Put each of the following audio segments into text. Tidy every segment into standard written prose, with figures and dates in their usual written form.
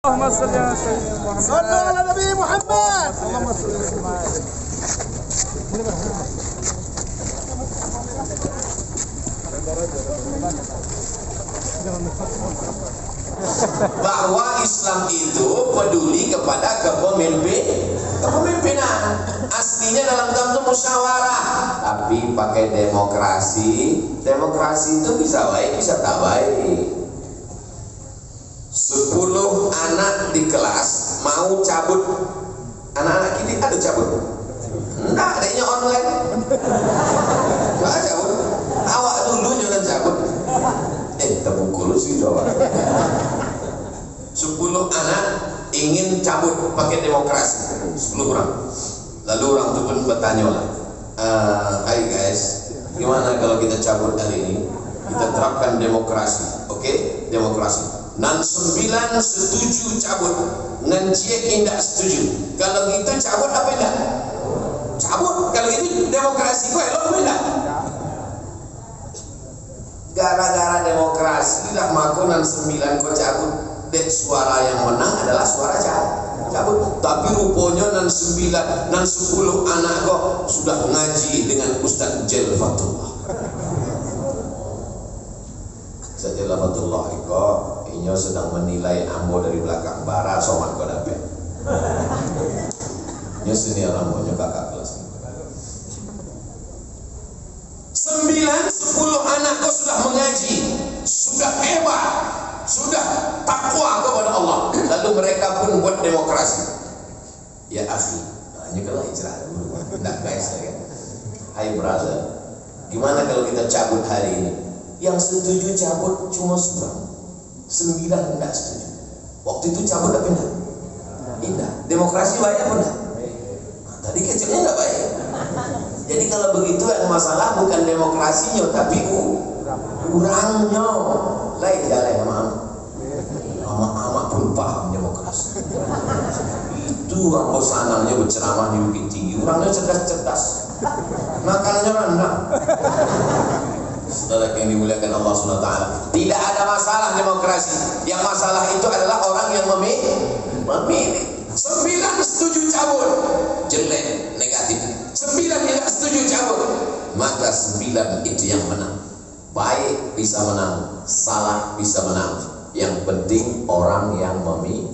اللهم صل على سيدنا محمد. صلوا على نبي محمد. اللهم صل bahwa Islam itu peduli kepada kepemimpinan. Aslinya dalam bentuk musyawarah, tapi pakai demokrasi. Demokrasi itu bisa baik, bisa tak baik. 10 anak di kelas mau cabut, anak-anak kita ada cabut? Enggak, adanya online. Enggak cabut. Awak dulu jangan cabut. Terpukul sih doang. 10 anak ingin cabut pakai demokrasi, 10 orang. Lalu orang itu pun bertanya lah, hai guys, gimana kalau kita cabut hari ini? Kita terapkan demokrasi, oke? Demokrasi. Nan 9 setuju cabut, nan cie tidak setuju. Kalau gitu cabut apa enggak? Cabut. Kalau itu demokrasi kok elok enggak? Gara-gara demokrasi dah makunan 9 kok cabut. Dan suara yang menang adalah suara cabut. Tapi rupanya nan 10 anak kok sudah ngaji dengan Ustaz Jel Fatullah. Ustaz Jel Fatullah kok inyo sedang menilai ambo dari belakang bara somat kau dapat. Nyo senior ambo nyo kakak kelas. 9-10 anak kau sudah mengaji, sudah hebat, sudah takwa kepada Allah. Lalu mereka pun buat demokrasi. Ya akhi, hanya kalau hijrah dulu. Tidak guys ya. Hai brother, gimana kalau kita cabut hari ini? Yang setuju cabut cuma 9 tidak setuju. Waktu itu cabut apa enggak? Tidak. Demokrasi baik apa enggak? Tadi kecilnya enggak baik. Jadi kalau begitu yang masalah bukan demokrasinya tapi kurangnya. Lain jalan ama pun paham demokrasi. Itu orang bosanannya berceramah di Bukit Tinggi. Orangnya cerdas-cerdas, nakalnya rendah. Saudara yang dimuliakan Allah SWT, tidak ada masalah demokrasi. Yang masalah itu adalah orang yang memilih. 9 setuju cabut, jelek, negatif. 9 tidak setuju cabut, maka 9 itu yang menang. Baik bisa menang, salah bisa menang. Yang penting orang yang memilih.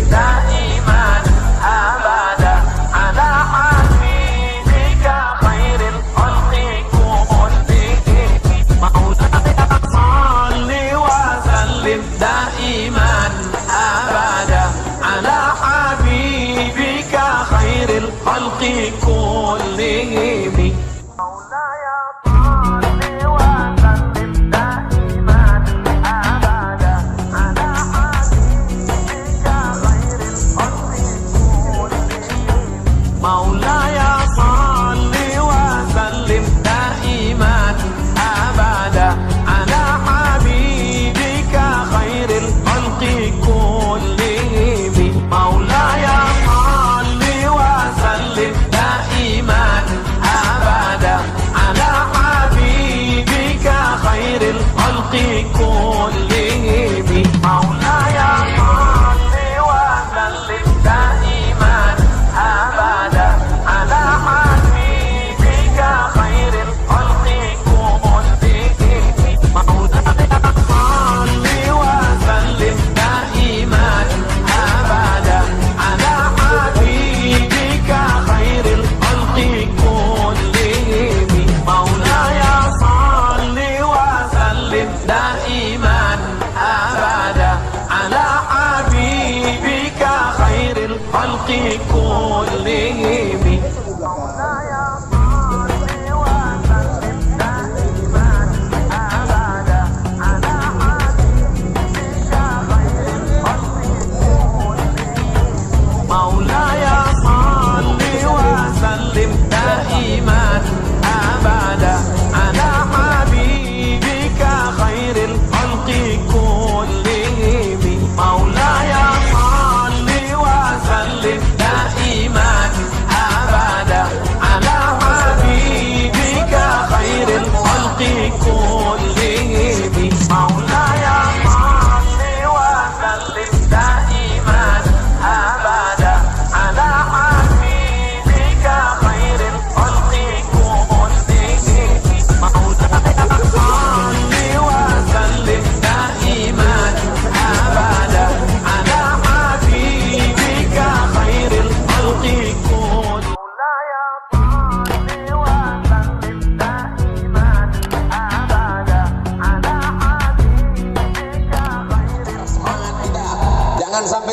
دائما أبدا على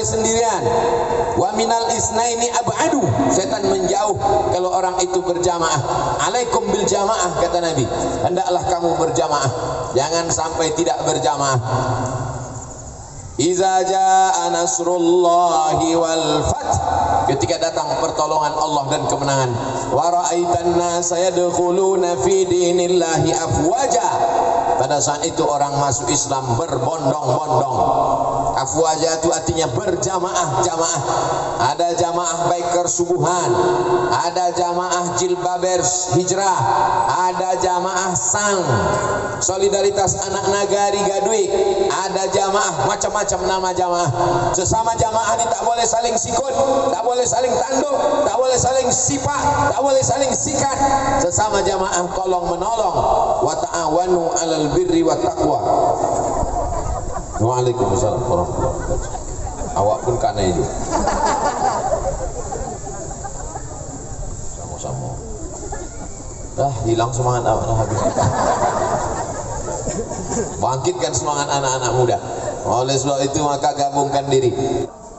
sendirian. Wa minal isnaini ab'adu, setan menjauh kalau orang itu berjamaah. Alaikum bil jamaah, kata Nabi, hendaklah kamu berjamaah, jangan sampai tidak berjamaah. Iza jaa nasrullahi wal fath, ketika datang pertolongan Allah dan kemenangan. Wa ra'aitan nasa yadkhuluna fi dinillahi afwaja, pada saat itu orang masuk Islam berbondong-bondong. Afwaja itu artinya berjamaah-jamaah. Ada jamaah biker subuhan, ada jamaah jilbabers hijrah, ada jamaah sang solidaritas anak nagari Gadui, ada jamaah macam-macam nama jamaah. Sesama jamaah ini tak boleh saling sikut, tak boleh saling tanduk, tak boleh saling sipak, tak boleh saling sikat. Sesama jamaah tolong menolong. Wa ta'awanu 'alal birri wat taqwa. Waalaikumsalam warahmatullahi wabarakatuh. Awak pun kana itu. Sama-sama. Dah hilang semangat anak habis. Bangkitkan semangat anak-anak muda. Oleh sebab itu maka gabungkan diri.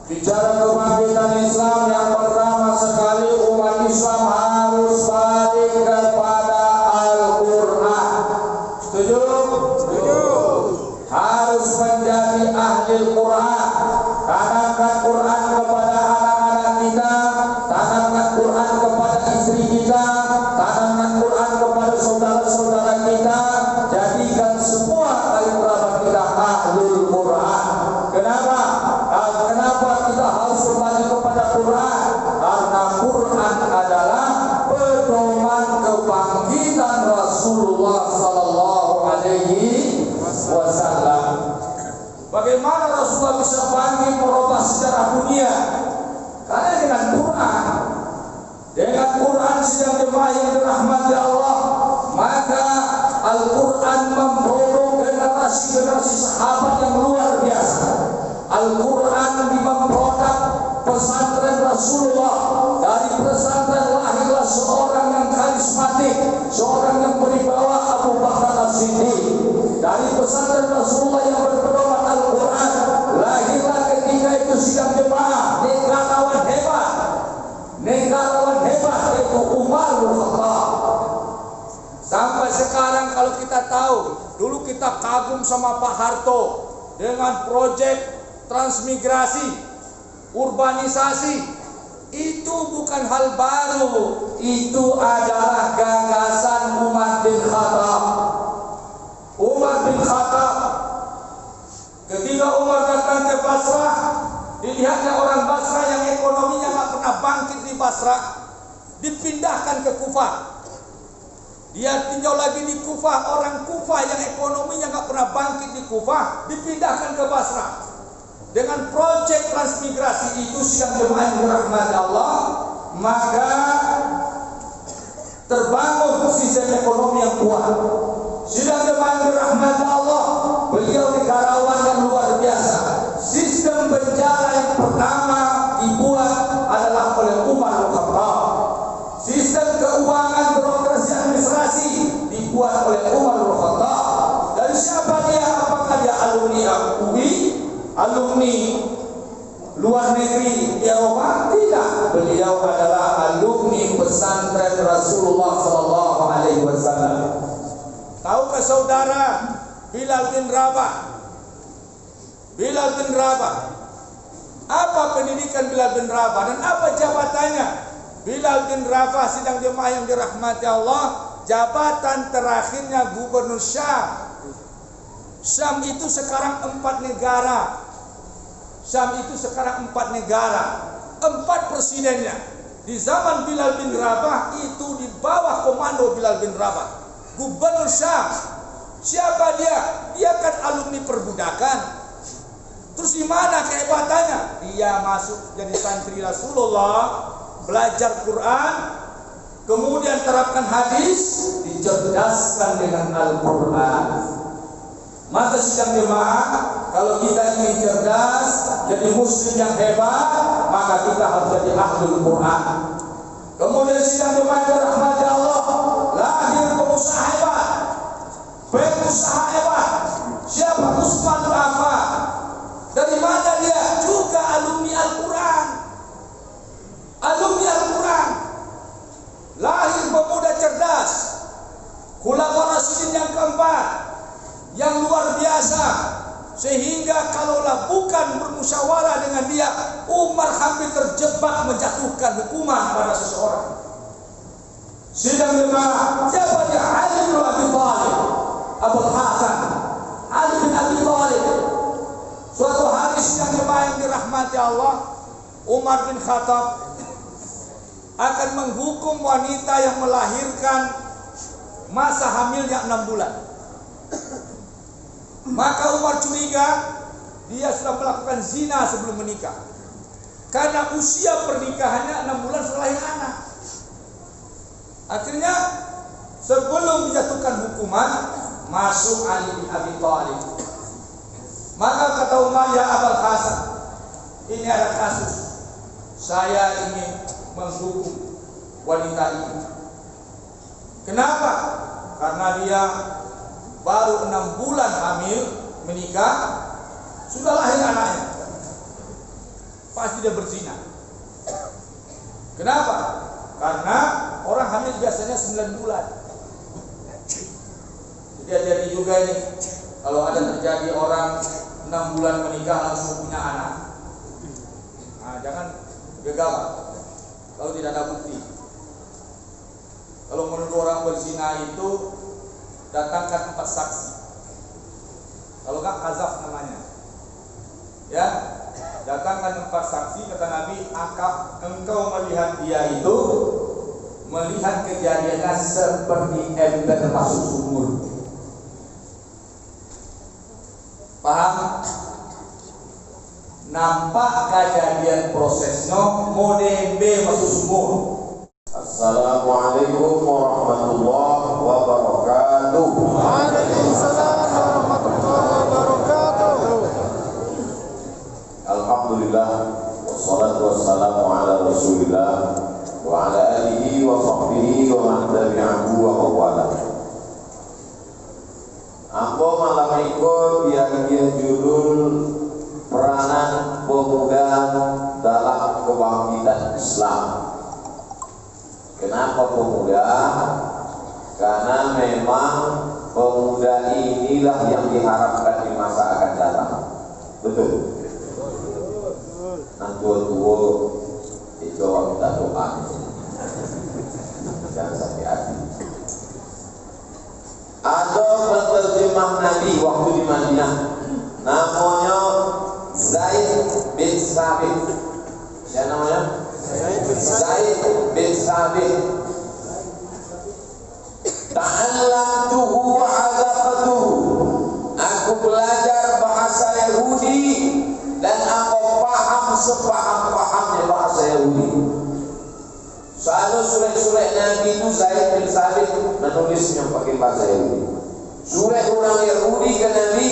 Bicara kebangkitan Islam, yang pertama sekali umat Islam harus balik kepada Al-Quran. Setuju? Setuju. Harus menjadi ahli Quran. Tanamkan Quran kepada anak-anak kita, tanamkan Quran kepada istri kita, tanamkan Quran kepada saudara-saudara kita. Jadikan semua kali kerabat kita ahli Quran. Kenapa? Kenapa kita harus kembali kepada Quran? Karena Quran adalah pedoman kebangkitan Rasulullah Sallallahu Alaihi Wasallam. Bagaimana Rasulullah bisa bangkit merubah sejarah dunia? Karena dengan Quran sidang jemaah yang dirahmati Allah, maka Al-Quran memproduksi generasi-generasi sahabat yang luar biasa. Al-Quran memproduk pesantren Rasulullah. Dari pesantren lahirlah seorang yang karismatik, seorang yang berwibawa, Abu Bakar As-Siddiq. Dari pesantren Rasulullah yang berpedoman Al-Quran, lahirlah ketika itu sidang jemaah negarawan hebat yaitu Umar bin Khattab. Sampai sekarang kalau kita tahu, dulu kita kagum sama Pak Harto dengan proyek transmigrasi, urbanisasi. Itu bukan hal baru, itu adalah gagasan Umar bin Khattab. Umar bin Khattab, ketika Umar datang ke Basrah, dilihatnya orang Basrah yang ekonominya tak pernah bangkit di Basrah, dipindahkan ke Kufah. Dia tinjau lagi di Kufah, orang Kufah yang ekonominya tak pernah bangkit di Kufah, dipindahkan ke Basrah. Dengan proyek transmigrasi itu sidang jemaah yang dirahmati Allah, maka terbangun sistem ekonomi yang kuat. Sidang jemaah yang dirahmati Allah, beliau negarawan yang luar biasa. Sistem penjara yang pertama dibuat adalah oleh Umar bin Khattab. Sistem keuangan birokrasi administrasi dibuat oleh Umar bin Khattab. Dan siapa dia? Apakah dia alumni UI, alumni luar negeri Eropa? Tidak. Beliau adalah alumni pesantren Rasulullah Sallallahu Alaihi Wasallam. Tahukah saudara Bilal bin Rabah? Bilal bin Rabah, apa pendidikan Bilal bin Rabah dan apa jabatannya? Bilal bin Rabah sidang jemaah yang dirahmati Allah, jabatan terakhirnya gubernur Syam. Syam itu sekarang 4 negara. Syam itu sekarang 4 negara, 4 presidennya. Di zaman Bilal bin Rabah itu di bawah komando Bilal bin Rabah. Gubernur Syam. Siapa dia? Dia kan alumni perbudakan. Terus di mana kehebatannya? Dia masuk jadi santri Rasulullah, belajar Quran, kemudian terapkan hadis, dicerdaskan dengan Al-Quran. Maka sidang jemaah, kalau kita ingin cerdas, jadi muslim yang hebat, maka kita harus jadi ahlul Quran. Kemudian sidang jemaah dirahmati Allah, lahir pengusaha hebat, pengusaha hebat. Siapa? Usman bin Affan. Dari mana dia? Juga alumni keempat yang luar biasa, sehingga kalaulah bukan bermusyawarah dengan dia, Umar hampir terjebak menjatuhkan hukuman pada seseorang. Sidang jemaah, siapa dia? Ali bin Abi Thalib, Abul Hasan, Ali bin Abi Thalib. Suatu hari sidang jemaah yang dirahmati Allah, Umar bin Khattab akan menghukum wanita yang melahirkan masa hamilnya 6 bulan. Maka Umar curiga dia sudah melakukan zina sebelum menikah, karena usia pernikahannya 6 bulan setelah lahir anak. Akhirnya sebelum menjatuhkan hukuman, masuk Ali bin Abi Thalib. Maka kata Umar, ya Abul Hasan, ini ada kasus, saya ingin menghukum wanita ini. Kenapa? Karena dia baru 6 bulan hamil, menikah, sudah lahir anaknya, pasti dia berzina. Kenapa? Karena orang hamil biasanya 9 bulan. Jadi juga ini, kalau ada terjadi orang 6 bulan menikah langsung punya anak, nah, jangan gegabah kalau tidak ada bukti. Kalau menuduh orang berzina itu, datangkan 4 saksi. Kalau enggak, kazaf namanya. Ya, datangkan 4 saksi. Kata Nabi, engkau melihat dia itu, melihat kejadiannya seperti ember masuk sumur. Paham? Nampak kejadian prosesnya modembe masuk sumur. Assalamualaikum warahmatullahi wabarakatuh. Waalaikumsalam warahmatullahi wabarakatuh. Alhamdulillah, wassalatu wassalamu ala Rasulillah wa ala alihi wa sahbihi wa man tabi'ahu wa wala. Apa malam ikut biar judul peranan pemuda dalam kebangkitan Islam. Kenapa pemuda? Karena memang pemuda inilah yang diharapkan di masa akan datang. Betul. Nah, tua-tua itu orang kita doa. Jangan sakit hati. Ada penerjemah Nabi waktu di Madinah, namanya Zaid bin Sabit. Siapa namanya? Zaid bin Sabit. Ta'allamtuhu wa 'azaqtuhu. Aku belajar bahasa Yahudi dan aku paham sepaham-pahamnya bahasa Yahudi. Selalu surat-surat Nabi itu Zaid bin Sabit menulisnya pakai bahasa Yahudi. Surat orang Yahudi ke Nabi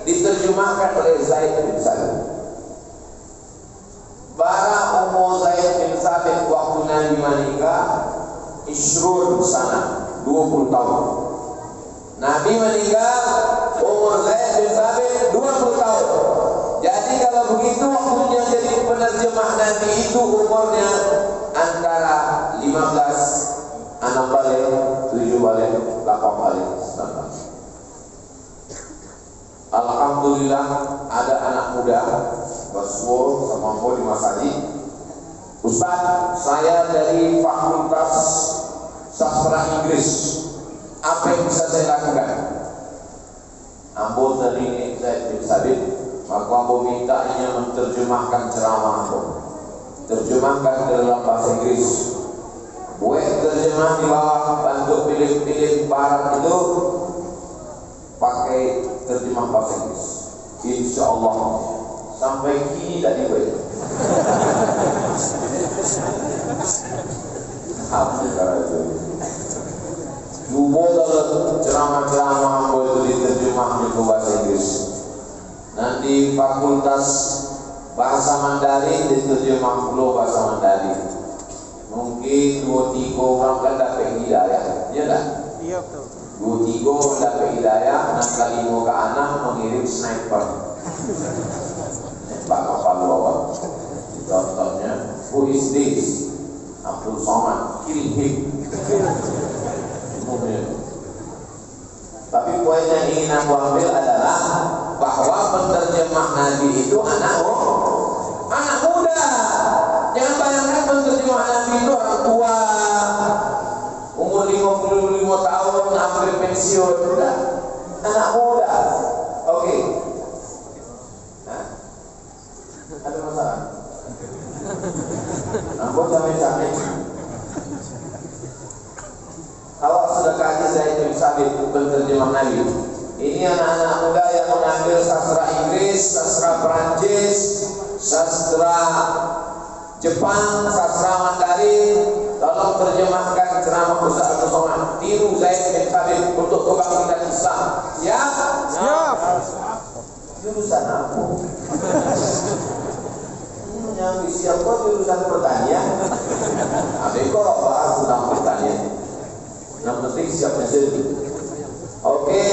diterjemahkan oleh Zaid bin Sabit. Bara umur Zaid bin Sabit waktu Nabi menikah Ishrun sana, 20 tahun. Nabi menikah umur Zaid bin Sabit 20 tahun. Jadi kalau begitu waktunya jadi penerjemah Nabi itu umurnya antara 15, 6 balik, 7 balik, 8 balik, 19. Alhamdulillah ada anak muda Baswo sama Mpo di Mas Haji. Ustaz, saya dari Fakultas Sastra Inggris. Apa yang bisa saya lakukan? Ambo tadi saya bin Sabit, maka Ambo mintanya menerjemahkan ceramah Ambo. Terjemahkan dalam bahasa Inggris. Buat terjemah di bawah, bantu pilih-pilih barat itu pakai terjemah bahasa Inggris. Insya Allah sampai kini tadi baik. Alhamdulillah. Coba kalau ceramah-ceramah itu diterjemah ke bahasa Inggris. Nanti Fakultas Bahasa Mandarin diterjemah pula bahasa Mandarin. Mungkin 2-3 orang kan dapat hidayah, ya tak? Iya betul. 2-3 mendapat hidayah, nak kalimu ke anak mengirim sniper. Nembak kapal bawah. Contohnya, who is this? Abdul Somad, kill him. Tapi poin yang ingin aku ambil adalah bahwa penterjemah Nabi itu anak muda. Jangan bayangkan penterjemah Nabi itu orang tua, umur 55 tahun, hampir pensiun. Sudah, anak muda. Oke. Nah, ada masalah? Aku capek-capek. Awak sudah kaji Zaid bin Sabit penterjemah Nabi. Ini anak-anak muda yang mengambil sastra Inggris, sastra Perancis, sastra Jepang, sastra Mandarin. Tolong terjemahkan ceramah Ustaz Abdul Somad. Tiru Zaid bin Sabit untuk kebangkitan Islam. Siap? Siap. Jurusan apa? Yang siap kok jurusan pertanian. Adik kok bahas tentang pertanian. Yang penting siap menjadi. Oke,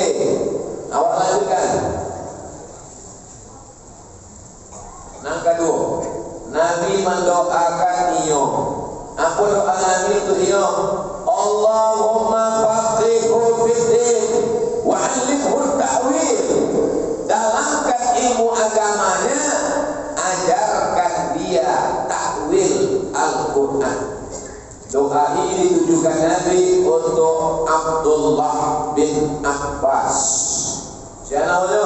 awak lanjutkan. Yang kedua, Nabi mendoakan Nio. Apa doa Nabi itu Nio? Allahumma faqihhu fiddin wa 'allimhu ta'wil. Dalamkan ilmu agamanya, ajarkan dia takwil Al-Quran. Doa ini ditujukan Nabi untuk Abdullah bin Abbas. Siapa namanya?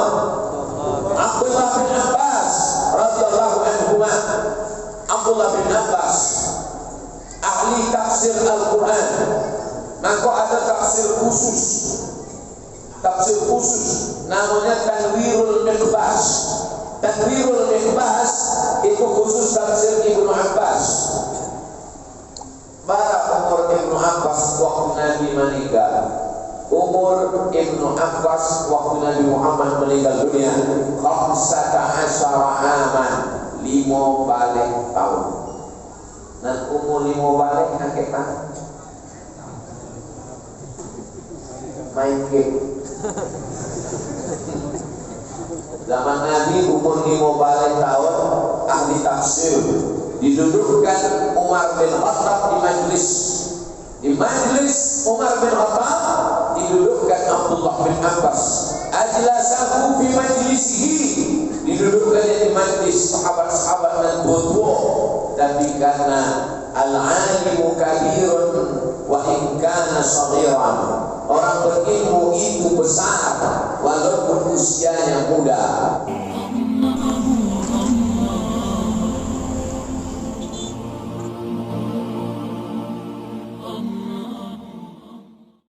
Abdullah bin Abbas radhiyallahu anhu. Abdullah bin Abbas ahli tafsir Al-Quran. Maka ada tafsir khusus. Tafsir khusus namanya Tanwirul Miqbas. Tanwirul Miqbas itu khusus tafsir Ibnu Abbas. Berapa umur Ibnu Abbas waktu Nabi meninggal? Umur Ibnu Abbas waktu Nabi Muhammad meninggal dunia 15 aman, 5 balik tahun. Dan umur 5 balik kakek tangan main game. Zaman Nabi umur 5 balik tahun, ahli tafsir didudukkan Umar bin Khattab di majlis. Di majlis Umar bin Khattab didudukkan Abdullah bin Abbas. Ajlasahu fi majlisihi, didudukkannya di majlis sahabat-sahabat dan tua-tua. Tapi karena al-alimu kabirun wa in kana saghiran, orang